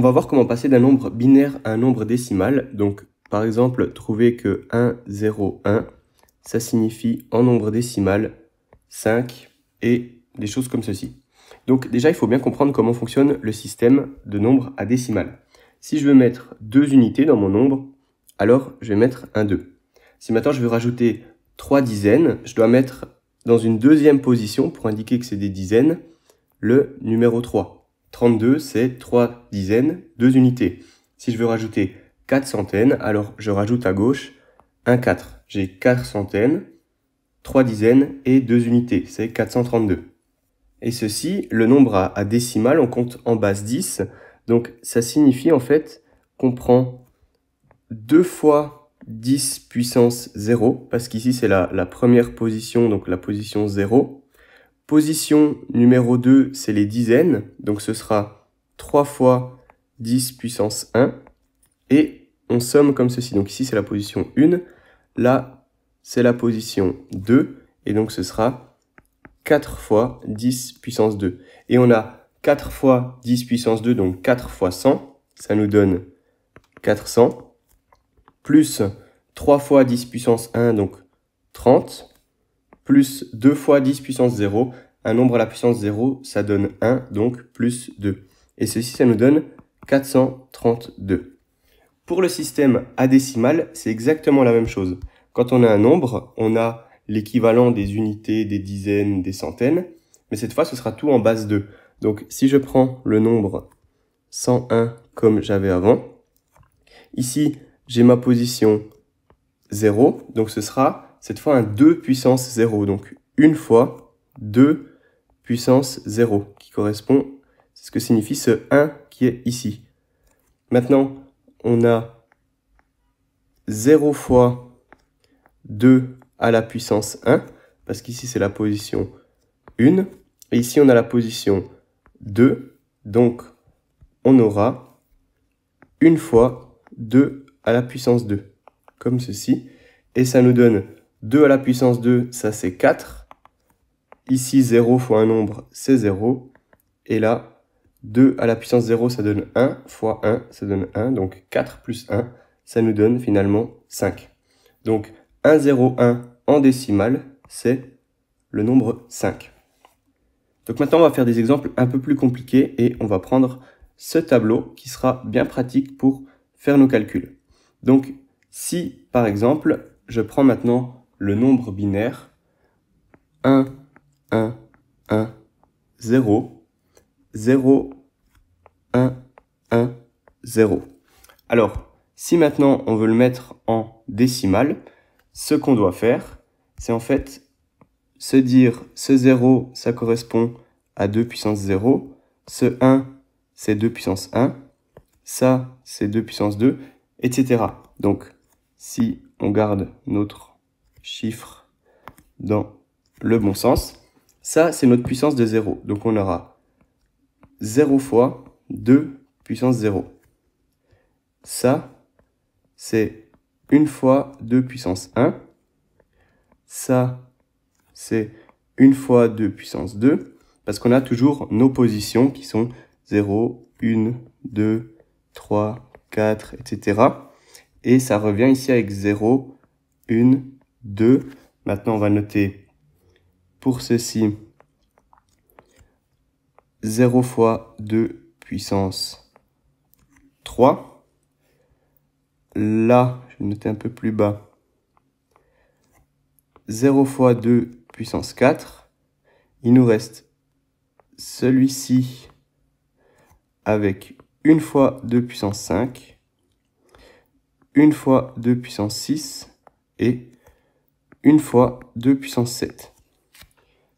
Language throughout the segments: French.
On va voir comment passer d'un nombre binaire à un nombre décimal. Donc, par exemple, trouver que 1, 0, 1, ça signifie en nombre décimal 5 et des choses comme ceci. Donc déjà, il faut bien comprendre comment fonctionne le système de nombre à décimal. Si je veux mettre 2 unités dans mon nombre, alors je vais mettre un 2. Si maintenant je veux rajouter 3 dizaines, je dois mettre dans une deuxième position, pour indiquer que c'est des dizaines, le numéro 3. 32, c'est 3 dizaines, 2 unités. Si je veux rajouter 4 centaines, alors je rajoute à gauche un 4. J'ai 4 centaines, 3 dizaines et 2 unités, c'est 432. Et ceci, le nombre à décimal, on compte en base 10. Donc ça signifie en fait qu'on prend 2 fois 10 puissance 0, parce qu'ici c'est la première position, donc la position 0. Position numéro 2, c'est les dizaines, donc ce sera 3 fois 10 puissance 1, et on somme comme ceci. Donc ici c'est la position 1, là c'est la position 2, et donc ce sera 4 fois 10 puissance 2. Et on a 4 fois 10 puissance 2, donc 4 fois 100, ça nous donne 400, plus 3 fois 10 puissance 1, donc 30, plus 2 fois 10 puissance 0, un nombre à la puissance 0, ça donne 1, donc plus 2. Et ceci, ça nous donne 432. Pour le système à décimal, c'est exactement la même chose. Quand on a un nombre, on a l'équivalent des unités, des dizaines, des centaines, mais cette fois, ce sera tout en base 2. Donc, si je prends le nombre 101 comme j'avais avant, ici, j'ai ma position 0, donc ce sera cette fois un 2 puissance 0, donc une fois 2 puissance 0, qui correspond, c'est ce que signifie ce 1 qui est ici. Maintenant, on a 0 fois 2 à la puissance 1, parce qu'ici c'est la position 1, et ici on a la position 2, donc on aura 1 fois 2 à la puissance 2, comme ceci, et ça nous donne 2 à la puissance 2, ça c'est 4, ici 0 fois un nombre, c'est 0, et là, 2 à la puissance 0, ça donne 1, fois 1, ça donne 1, donc 4 plus 1, ça nous donne finalement 5. Donc 1, 0, 1 en décimale, c'est le nombre 5. Donc maintenant, on va faire des exemples un peu plus compliqués et on va prendre ce tableau qui sera bien pratique pour faire nos calculs. Donc si, par exemple, je prends maintenant le nombre binaire 1, 1, 1, 0, 0, 1, 1, 0. Alors, si maintenant on veut le mettre en décimale, ce qu'on doit faire, c'est en fait se dire ce 0, ça correspond à 2 puissance 0, ce 1, c'est 2 puissance 1, ça, c'est 2 puissance 2, etc. Donc, si on garde notre chiffre dans le bon sens, ça, c'est notre puissance de 0. Donc, on aura 0 fois 2 puissance 0. Ça, c'est 1 fois 2 puissance 1. Ça, c'est 1 fois 2 puissance 2. Parce qu'on a toujours nos positions qui sont 0, 1, 2, 3, 4, etc. Et ça revient ici avec 0, 1, 2. Maintenant, on va noter pour ceci 0 fois 2 puissance 3. Là, je vais noter un peu plus bas. 0 fois 2 puissance 4. Il nous reste celui-ci avec 1 fois 2 puissance 5, 1 fois 2 puissance 6 et 1 fois 2 puissance 7.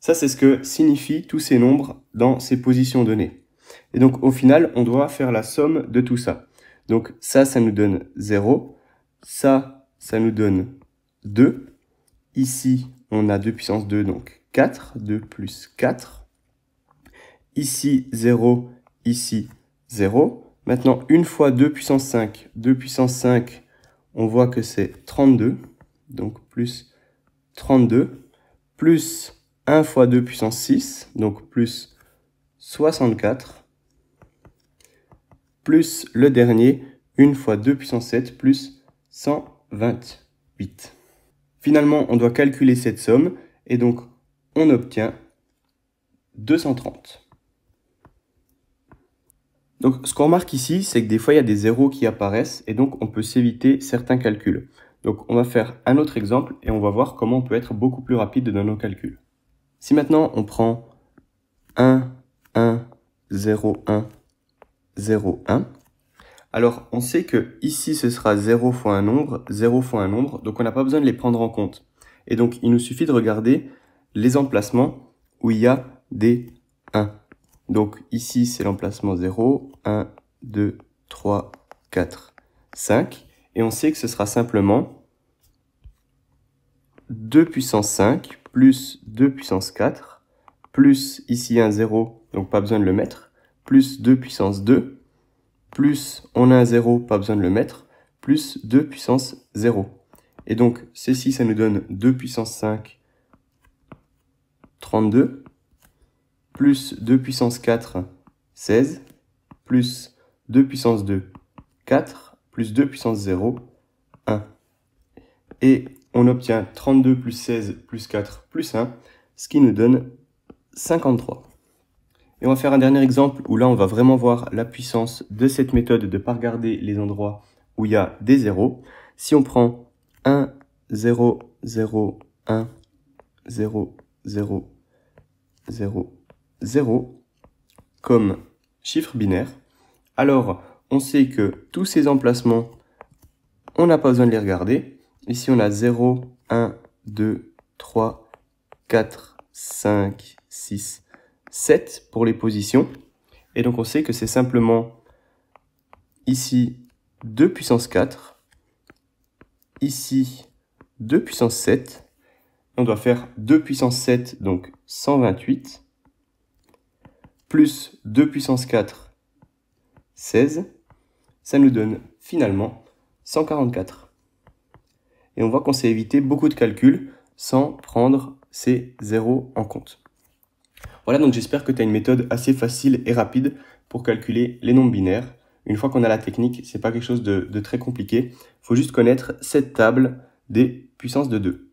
Ça, c'est ce que signifient tous ces nombres dans ces positions données. Et donc, au final, on doit faire la somme de tout ça. Donc, ça nous donne 0. Ça nous donne 2. Ici, on a 2 puissance 2, donc 4. 2 plus 4. Ici, 0. Ici, 0. Maintenant, 1 fois 2 puissance 5. 2 puissance 5, on voit que c'est 32. Donc, plus 32. Plus 1 fois 2 puissance 6, donc plus 64. plus le dernier, 1 fois 2 puissance 7 plus 128. Finalement, on doit calculer cette somme et donc on obtient 230. Donc ce qu'on remarque ici, c'est que des fois il y a des zéros qui apparaissent et donc on peut s'éviter certains calculs. Donc on va faire un autre exemple et on va voir comment on peut être beaucoup plus rapide dans nos calculs. Si maintenant on prend 1, 1, 0, 1, 0, 1, alors on sait que ici ce sera 0 fois un nombre, 0 fois un nombre, donc on n'a pas besoin de les prendre en compte. Et donc il nous suffit de regarder les emplacements où il y a des 1. Donc ici c'est l'emplacement 0, 1, 2, 3, 4, 5. Et on sait que ce sera simplement 2 puissance 5 plus 2 puissance 4, plus ici un 0, donc pas besoin de le mettre, plus 2 puissance 2, plus on a un 0, pas besoin de le mettre, plus 2 puissance 0. Et donc ceci, ça nous donne 2 puissance 5, 32, plus 2 puissance 4, 16, plus 2 puissance 2, 4, plus 2 puissance 0, 1. Et on obtient 32 plus 16 plus 4 plus 1, ce qui nous donne 53. Et on va faire un dernier exemple où là on va vraiment voir la puissance de cette méthode de ne pas regarder les endroits où il y a des zéros. Si on prend 1, 0, 0, 1, 0, 0, 0, 0 comme chiffre binaire, alors on sait que tous ces emplacements, on n'a pas besoin de les regarder. Ici on a 0, 1, 2, 3, 4, 5, 6, 7 pour les positions. Et donc on sait que c'est simplement ici 2 puissance 4, ici 2 puissance 7. On doit faire 2 puissance 7, donc 128, plus 2 puissance 4, 16. Ça nous donne finalement 144. Et on voit qu'on s'est évité beaucoup de calculs sans prendre ces zéros en compte. Voilà, donc j'espère que tu as une méthode assez facile et rapide pour calculer les nombres binaires. Une fois qu'on a la technique, c'est pas quelque chose de très compliqué. Il faut juste connaître cette table des puissances de 2.